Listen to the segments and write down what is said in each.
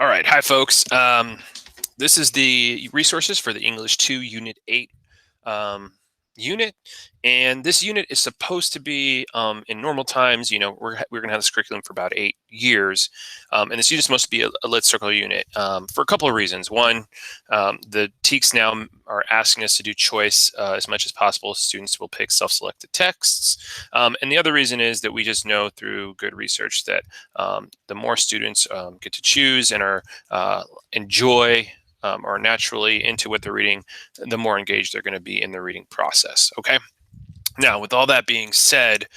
All right. Hi, folks. This is the resources for the English 2 Unit 8 um, unit. And this unit is supposed to be in normal times. We're going to have this curriculum for about 8 years. And this unit is supposed to be a Lit Circle unit for a couple of reasons. One, the TEKS now are asking us to do choice as much as possible. Students will pick self-selected texts. And the other reason is that we just know through good research that the more students get to choose and enjoy or naturally into what they're reading, the more engaged they're going to be in the reading process. Okay. Now, with all that being said,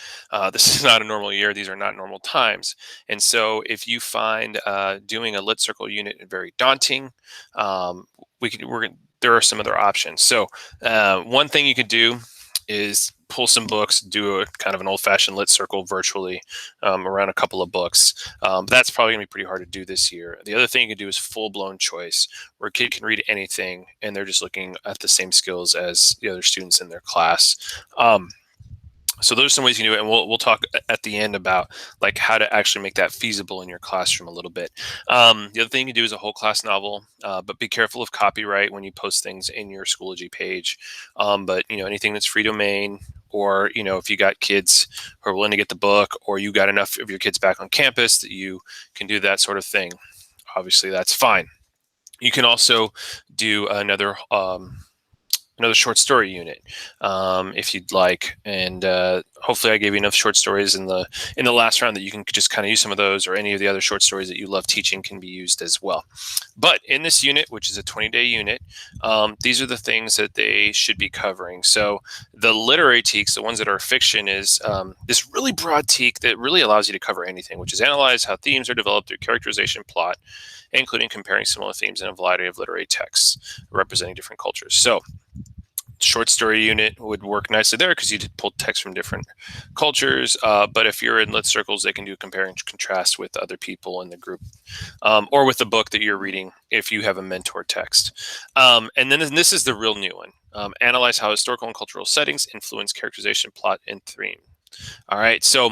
this is not a normal year. These are not normal times. And so if you find doing a Lit Circle unit very daunting, there are some other options. So one thing you could do is pull some books, do a kind of an old-fashioned Lit Circle virtually around a couple of books. That's probably going to be pretty hard to do this year. The other thing you can do is full-blown choice, where a kid can read anything, and they're just looking at the same skills as the other students in their class. So those are some ways you can do it, and we'll talk at the end about like how to actually make that feasible in your classroom a little bit. The other thing you can do is a whole class novel, but be careful of copyright when you post things in your Schoology page. But anything that's free domain, or if you got kids who are willing to get the book, or you got enough of your kids back on campus that you can do that sort of thing, obviously that's fine. You can also do another short story unit if you'd like, and hopefully I gave you enough short stories in the last round that you can just kind of use some of those, or any of the other short stories that you love teaching can be used as well. But in this unit, which is a 20-day unit, these are the things that they should be covering. So the literary TEKS, the ones that are fiction, is this really broad TEK that really allows you to cover anything, which is analyze how themes are developed through characterization, plot, including comparing similar themes in a variety of literary texts representing different cultures. So short story unit would work nicely there because you pull text from different cultures. But if you're in Lit Circles, they can do compare and contrast with other people in the group, or with the book that you're reading if you have a mentor text. And then this is the real new one. Analyze how historical and cultural settings influence characterization, plot, and theme. All right, so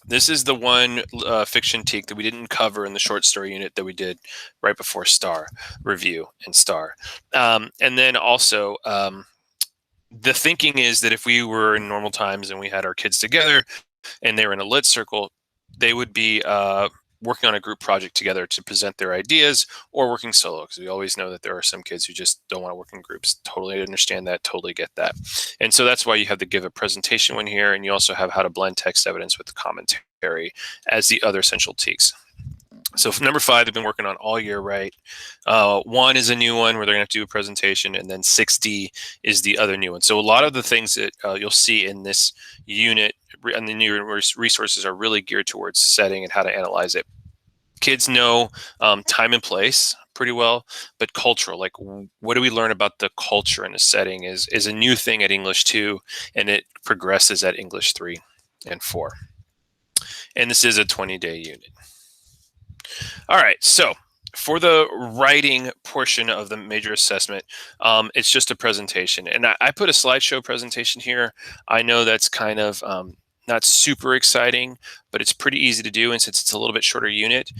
this is the one fiction TEK that we didn't cover in the short story unit that we did right before STAR review and STAR. And then also, the thinking is that if we were in normal times and we had our kids together and they were in a Lit Circle, they would be working on a group project together to present their ideas, or working solo, because we always know that there are some kids who just don't want to work in groups. Totally understand that, totally get that. And so that's why you have the give a presentation one here, and you also have how to blend text evidence with the commentary as the other essential TEKs. So for number 5, they've been working on all year, right? 1 is a new one where they're going to have to do a presentation, and then 6D is the other new one. So a lot of the things that you'll see in this unit and the new resources are really geared towards setting and how to analyze it. Kids know time and place pretty well, but cultural, like what do we learn about the culture in a setting, is a new thing at English 2, and it progresses at English 3 and 4. And this is a 20-day unit. All right, so for the writing portion of the major assessment, it's just a presentation. And I put a slideshow presentation here. I know that's kind of not super exciting, but it's pretty easy to do. And since it's a little bit shorter unit,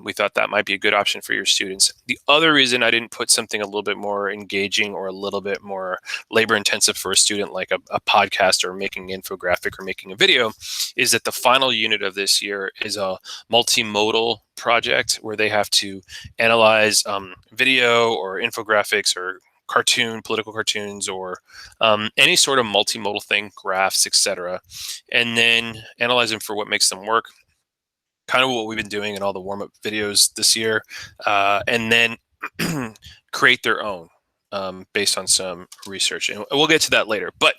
we thought that might be a good option for your students. The other reason I didn't put something a little bit more engaging or a little bit more labor intensive for a student, like a podcast or making an infographic or making a video, is that the final unit of this year is a multimodal project where they have to analyze video or infographics or political cartoons, or any sort of multimodal thing, graphs, etc., and then analyze them for what makes them work. Kind of what we've been doing in all the warm-up videos this year, and then create their own based on some research, and we'll get to that later. But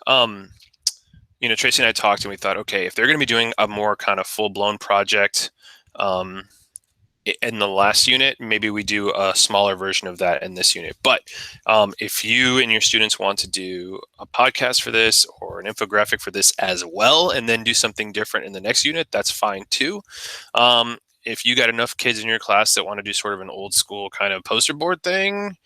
Tracy and I talked, and we thought, okay, if they're going to be doing a more kind of full-blown project in the last unit, maybe we do a smaller version of that in this unit. But if you and your students want to do a podcast for this or an infographic for this as well, and then do something different in the next unit, that's fine too. If you got enough kids in your class that want to do sort of an old school kind of poster board thing,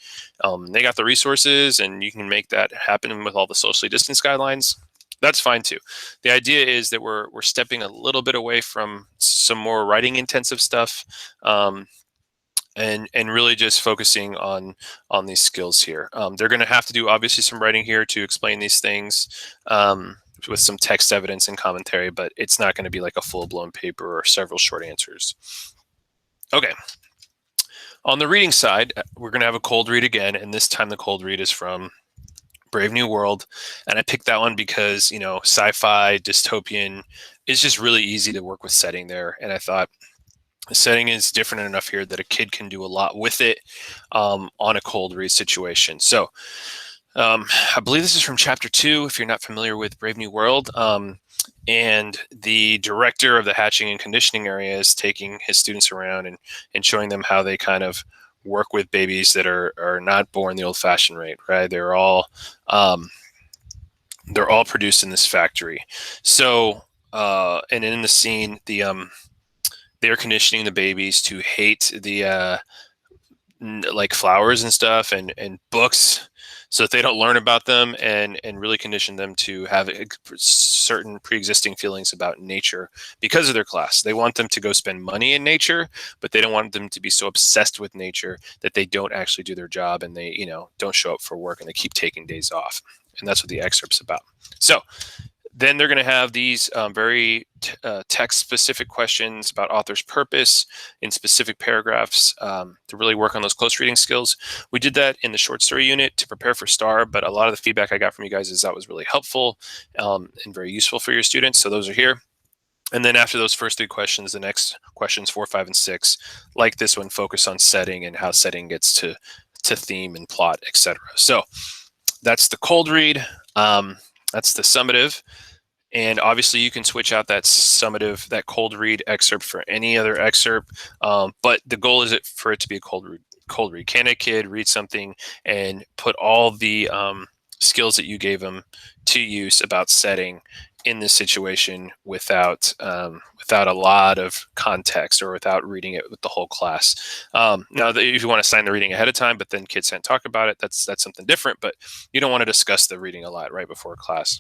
they got the resources and you can make that happen with all the socially distanced guidelines. That's fine too. The idea is that we're stepping a little bit away from some more writing intensive stuff, and really just focusing on these skills here. They're going to have to do obviously some writing here to explain these things with some text evidence and commentary, but it's not going to be like a full-blown paper or several short answers. Okay. On the reading side, we're going to have a cold read again, and this time the cold read is from Brave New World, and I picked that one because, you know, sci-fi, dystopian is just really easy to work with setting there, and I thought the setting is different enough here that a kid can do a lot with it on a cold read situation. So I believe this is from chapter 2, if you're not familiar with Brave New World. And the director of the hatching and conditioning area is taking his students around and showing them how they kind of work with babies that are not born the old-fashioned rate, right? They're all produced in this factory. So and in the scene, they're conditioning the babies to hate the like flowers and stuff and books, so that they don't learn about them, and really condition them to have certain pre-existing feelings about nature because of their class. They want them to go spend money in nature, but they don't want them to be so obsessed with nature that they don't actually do their job, and they, you know, don't show up for work, and they keep taking days off. And that's what the excerpt's about. So then they're going to have these very text-specific questions about author's purpose in specific paragraphs to really work on those close reading skills. We did that in the short story unit to prepare for STAR, but a lot of the feedback I got from you guys is that was really helpful and very useful for your students. So those are here. And then after those first 3 questions, the next questions 4, 5, and 6, like this one, focus on setting and how setting gets to theme and plot, etc. So that's the cold read. That's the summative. And obviously you can switch out that summative, that cold read excerpt for any other excerpt. But the goal is for it to be a cold read. Can a kid read something and put all the skills that you gave them to use about setting in this situation without a lot of context, or without reading it with the whole class? Now, if you want to assign the reading ahead of time, but then kids can't talk about it, that's something different. But you don't want to discuss the reading a lot right before class.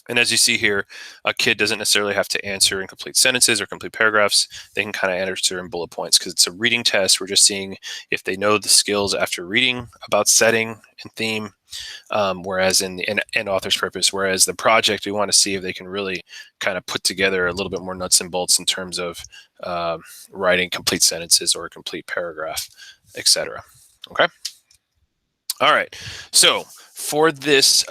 And as you see here, a kid doesn't necessarily have to answer in complete sentences or complete paragraphs. They can kind of answer in bullet points because it's a reading test. We're just seeing if they know the skills after reading about setting and theme, whereas in author's purpose. Whereas the project, we want to see if they can really kind of put together a little bit more nuts and bolts in terms of writing complete sentences or a complete paragraph, etc. Okay. All right. So for this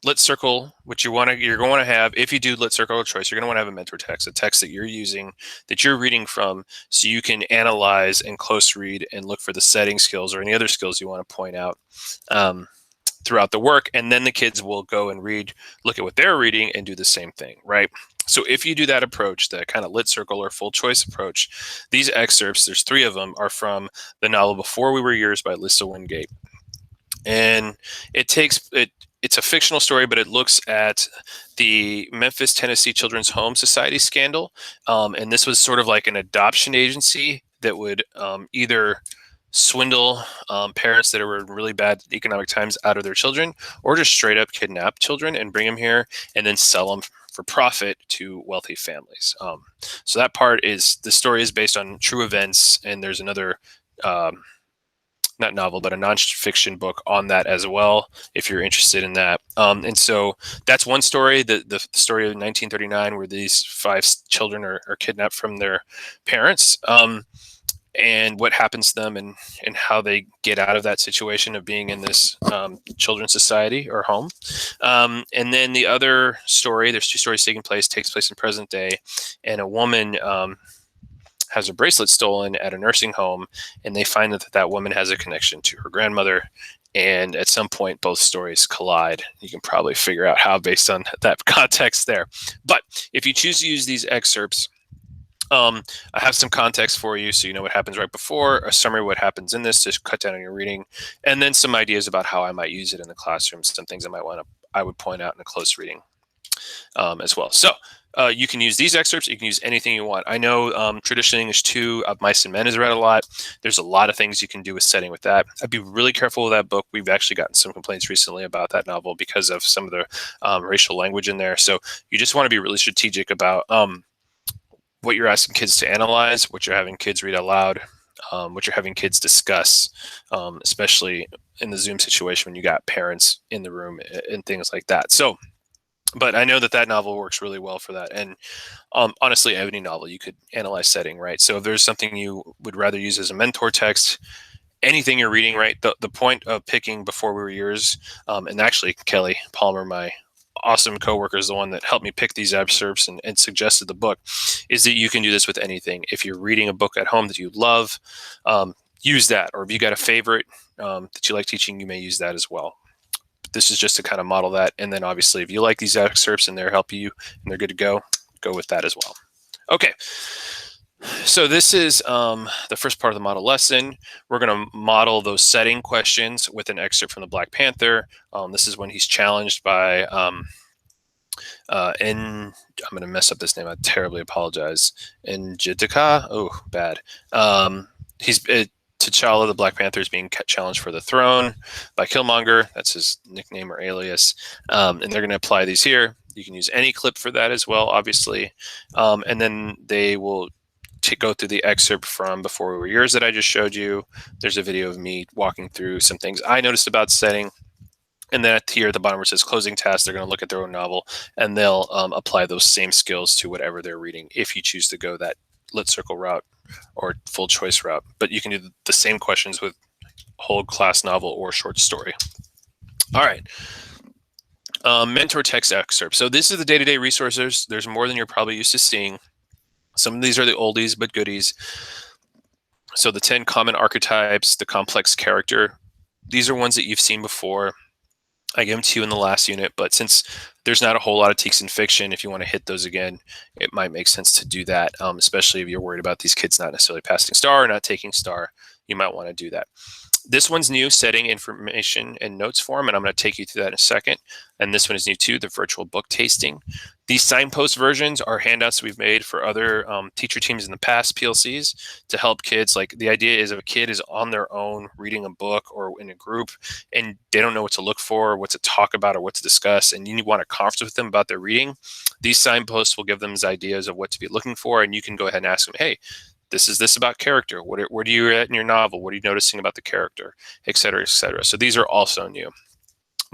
lit circle, which you're going to have, if you do lit circle of choice, you're going to want to have a mentor text, a text that you're using, that you're reading from, so you can analyze and close read and look for the setting skills or any other skills you want to point out throughout the work. And then the kids will go and look at what they're reading and do the same thing, right? So if you do that approach, the kind of lit circle or full choice approach, these excerpts, there's 3 of them, are from the novel Before We Were Yours by Lissa Wingate. And it's a fictional story, but it looks at the Memphis, Tennessee Children's Home Society scandal. And this was sort of like an adoption agency that would either swindle parents that were in really bad economic times out of their children, or just straight up kidnap children and bring them here and then sell them for profit to wealthy families. So that part is, the story is based on true events, and there's another not novel, but a nonfiction book on that as well, if you're interested in that. And so that's one story, the story of 1939, where these 5 children are kidnapped from their parents, and what happens to them, and how they get out of that situation of being in this children's society or home. And then the other story, there's 2 stories takes place in present day, and a woman has a bracelet stolen at a nursing home, and they find that woman has a connection to her grandmother. And at some point, both stories collide. You can probably figure out how based on that context there. But if you choose to use these excerpts, I have some context for you, so you know what happens right before, a summary of what happens in this to cut down on your reading, and then some ideas about how I might use it in the classroom, some things I would point out in a close reading as well. So you can use these excerpts. You can use anything you want. I know Traditional English 2 of Mice and Men is read a lot. There's a lot of things you can do with setting with that. I'd be really careful with that book. We've actually gotten some complaints recently about that novel because of some of the racial language in there. So you just want to be really strategic about what you're asking kids to analyze, what you're having kids read out loud, what you're having kids discuss, especially in the Zoom situation when you got parents in the room and things like that. So, but I know that that novel works really well for that. And honestly, any novel you could analyze setting, right? So if there's something you would rather use as a mentor text, anything you're reading, right? The point of picking Before We Were Yours, and actually Kelly Palmer, my awesome coworker, is the one that helped me pick these excerpts and suggested the book, is that you can do this with anything. If you're reading a book at home that you love, use that. Or if you got a favorite that you like teaching, you may use that as well. But this is just to kind of model that. And then obviously, if you like these excerpts and they're helping you and they're good to go with that as well. Okay. So this is the first part of the model lesson. We're going to model those setting questions with an excerpt from the Black Panther. This is when he's challenged by, I'm going to mess up this name. I terribly apologize. Njideka? Oh, bad. T'Challa, the Black Panther, is being challenged for the throne by Killmonger. That's his nickname or alias. And they're going to apply these here. You can use any clip for that as well, obviously. And then they will to go through the excerpt from Before We Were Yours that I just showed you. There's a video of me walking through some things I noticed about setting. And then here at the bottom where it says closing task, they're going to look at their own novel and they'll apply those same skills to whatever they're reading if you choose to go that lit circle route or full choice route. But you can do the same questions with whole class novel or short story. All right. Mentor text excerpt. So this is the day-to-day resources. There's more than you're probably used to seeing. Some of these are the oldies but goodies. So the 10 common archetypes, the complex character, these are ones that you've seen before. I gave them to you in the last unit, but since there's not a whole lot of teaks in fiction, if you want to hit those again, it might make sense to do that, especially if you're worried about these kids not necessarily passing STAR or not taking STAR. You might want to do that. This one's new, setting information and notes form, and I'm going to take you through that in a second. And this one is new too, the virtual book tasting. These signpost versions are handouts we've made for other teacher teams in the past, PLCs, to help kids. Like the idea is if a kid is on their own reading a book or in a group and they don't know what to look for, what to talk about, or what to discuss, and you want to conference with them about their reading, these signposts will give them ideas of what to be looking for, and you can go ahead and ask them, hey, this is this about character. Where do you at in your novel? What are you noticing about the character, et cetera, et cetera. So these are also new.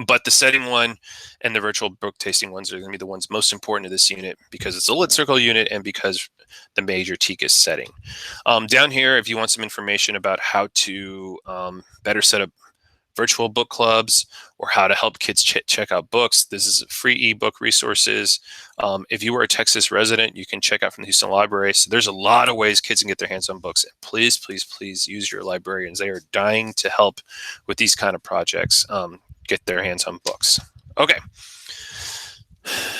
But the setting one and the virtual book tasting ones are going to be the ones most important to this unit because it's a lit circle unit and because the major teak is setting. Down here, if you want some information about how to better set up virtual book clubs or how to help kids check out books, this is free ebook resources. If you are a Texas resident, you can check out from the Houston Library. So there's a lot of ways kids can get their hands on books. Please, please, please use your librarians. They are dying to help with these kind of projects. Get their hands on books. Okay.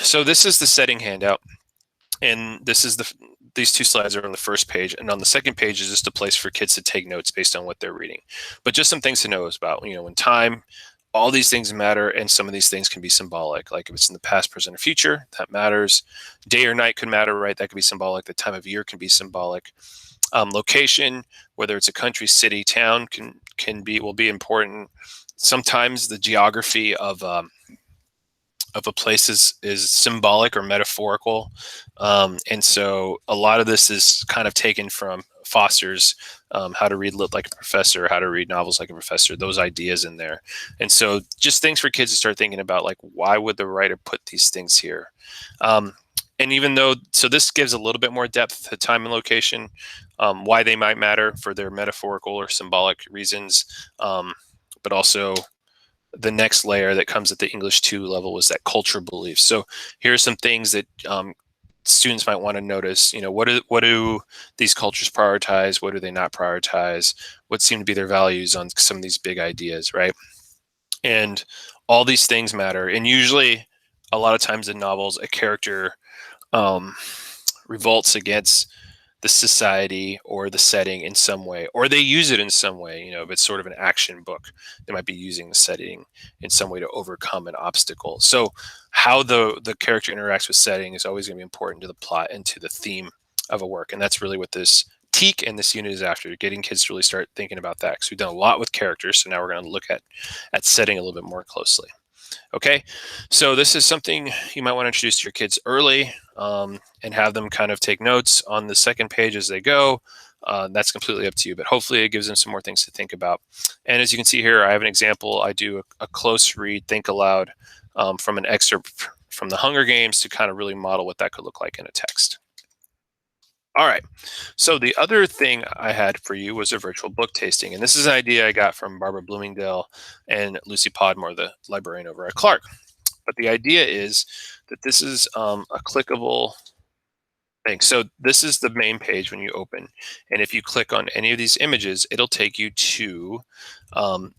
So this is the setting handout. And this is these two slides are on the first page. And on the second page is just a place for kids to take notes based on what they're reading. But just some things to know about, in time, all these things matter. And some of these things can be symbolic. Like if it's in the past, present, or future, that matters. Day or night could matter, right? That could be symbolic. The time of year can be symbolic. Location, whether it's a country, city, town, will be important. Sometimes the geography of a place is symbolic or metaphorical. And so a lot of this is kind of taken from Foster's How to Read Lit Like a Professor, How to Read Novels Like a Professor, those ideas in there. And so just things for kids to start thinking about, like, why would the writer put these things here? And even though, so this gives a little bit more depth to time and location, why they might matter for their metaphorical or symbolic reasons. But also the next layer that comes at the English 2 level is that culture beliefs. So here are some things that students might want to notice. What do these cultures prioritize? What do they not prioritize? What seem to be their values on some of these big ideas, right? And all these things matter. And usually, a lot of times in novels, a character revolts against the society or the setting in some way, or they use it in some way. If it's sort of an action book, they might be using the setting in some way to overcome an obstacle. So how the character interacts with setting is always going to be important to the plot and to the theme of a work. And that's really what this teak and this unit is after, getting kids to really start thinking about that. Because we've done a lot with characters, so now we're going to look at setting a little bit more closely. Okay, so this is something you might want to introduce to your kids early, and have them kind of take notes on the second page as they go. That's completely up to you, but hopefully it gives them some more things to think about. And as you can see here, I have an example. I do a close read, think aloud, from an excerpt from the Hunger Games to kind of really model what that could look like in a text. All right. So the other thing I had for you was a virtual book tasting, and this is an idea I got from Barbara Bloomingdale and Lucy Podmore, the librarian over at Clark. But the idea is that this is a clickable thing. So this is the main page when you open, and if you click on any of these images, it'll take you to um,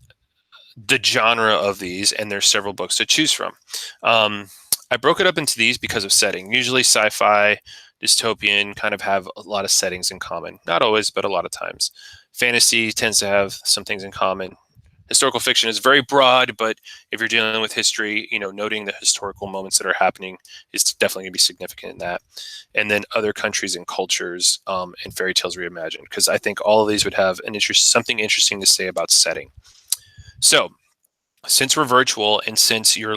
the genre of these, and there's several books to choose from. I broke it up into these because of setting. Usually sci-fi, dystopian kind of have a lot of settings in common. Not always, but a lot of times. Fantasy tends to have some things in common. Historical fiction is very broad, but if you're dealing with history, noting the historical moments that are happening is definitely going to be significant in that. And then other countries and cultures, and fairy tales reimagined, because I think all of these would have something interesting to say about setting. So since we're virtual, and since your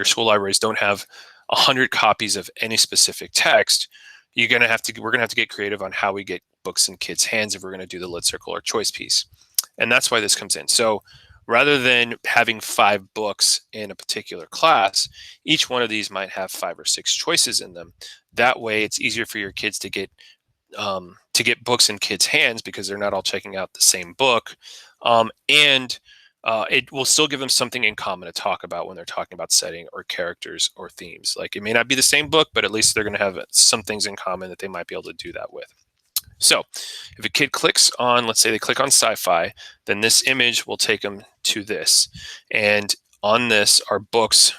school libraries don't have 100 copies of any specific text, we're gonna have to get creative on how we get books in kids' hands if we're gonna do the lit circle or choice piece. And that's why this comes in. So rather than having 5 books in a particular class, each one of these might have 5 or 6 choices in them. That way it's easier for your kids to get books in kids' hands because they're not all checking out the same book. And it will still give them something in common to talk about when they're talking about setting or characters or themes. Like, it may not be the same book, but at least they're going to have some things in common that they might be able to do that with. So if a kid clicks on, let's say they click on sci-fi, then this image will take them to this. And on this are books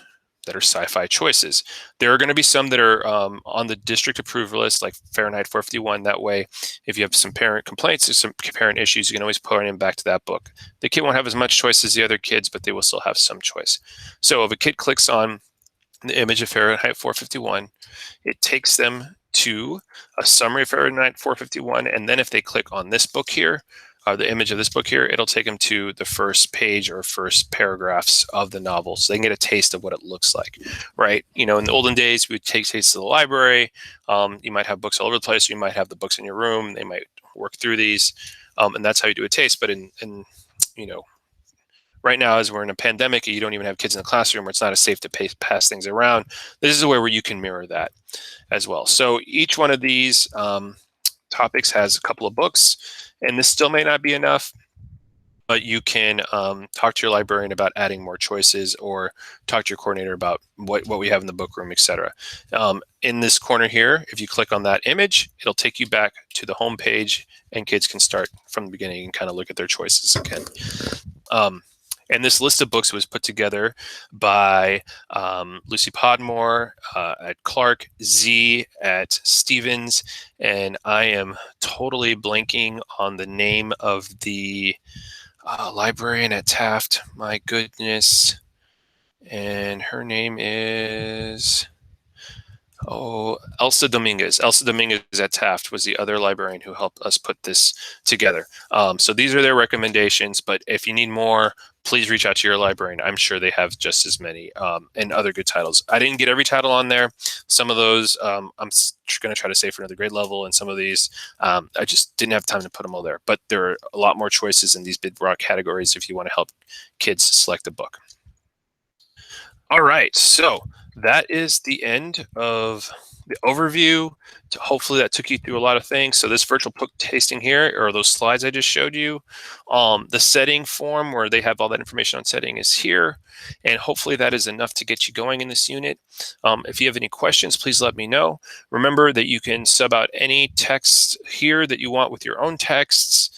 that are sci-fi choices. There are going to be some that are on the district approval list, like Fahrenheit 451. That way, if you have some parent complaints or some parent issues, you can always point them back to that book. The kid won't have as much choice as the other kids, but they will still have some choice. So if a kid clicks on the image of Fahrenheit 451, it takes them to a summary of Fahrenheit 451. And then if they click on this book here, the image of this book here, it'll take them to the first page or first paragraphs of the novel, so they can get a taste of what it looks like, right? In the olden days, we would take tastes to the library. You might have books all over the place. You might have the books in your room. They might work through these, and that's how you do a taste. But in right now, as we're in a pandemic, you don't even have kids in the classroom, where it's not as safe to pass things around. This is a way where you can mirror that as well. So each one of these topics has a couple of books, and this still may not be enough, but you can talk to your librarian about adding more choices, or talk to your coordinator about what we have in the book room, etc. In this corner here, if you click on that image, it'll take you back to the home page, and kids can start from the beginning and kind of look at their choices again. And this list of books was put together by Lucy Podmore at Clark, Z at Stevens, and I am totally blanking on the name of the librarian at Taft. My goodness. And her name is... Elsa Dominguez. Elsa Dominguez at Taft was the other librarian who helped us put this together. So these are their recommendations, but if you need more, please reach out to your librarian. I'm sure they have just as many, and other good titles. I didn't get every title on there. Some of those I'm going to try to save for another grade level, and some of these I just didn't have time to put them all there. But there are a lot more choices in these big broad categories if you want to help kids select a book. All right, so that is the end of the overview. Hopefully that took you through a lot of things. So this virtual book tasting here, or those slides I just showed you, the setting form where they have all that information on setting is here. And hopefully that is enough to get you going in this unit. If you have any questions, please let me know. Remember that you can sub out any text here that you want with your own texts.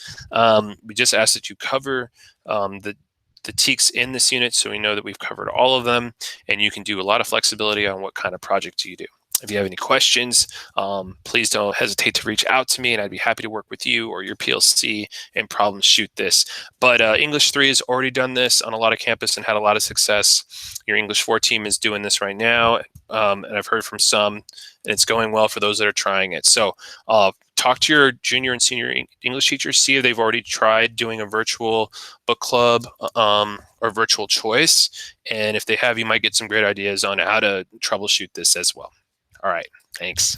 We just ask that you cover the TEKS in this unit, so we know that we've covered all of them, and you can do a lot of flexibility on what kind of project you do. If you have any questions, please don't hesitate to reach out to me, and I'd be happy to work with you or your PLC and problem shoot this. But English 3 has already done this on a lot of campus and had a lot of success. Your English 4 team is doing this right now, and I've heard from some, and it's going well for those that are trying it. So talk to your junior and senior English teachers, see if they've already tried doing a virtual book club or virtual choice. And if they have, you might get some great ideas on how to troubleshoot this as well. All right, thanks.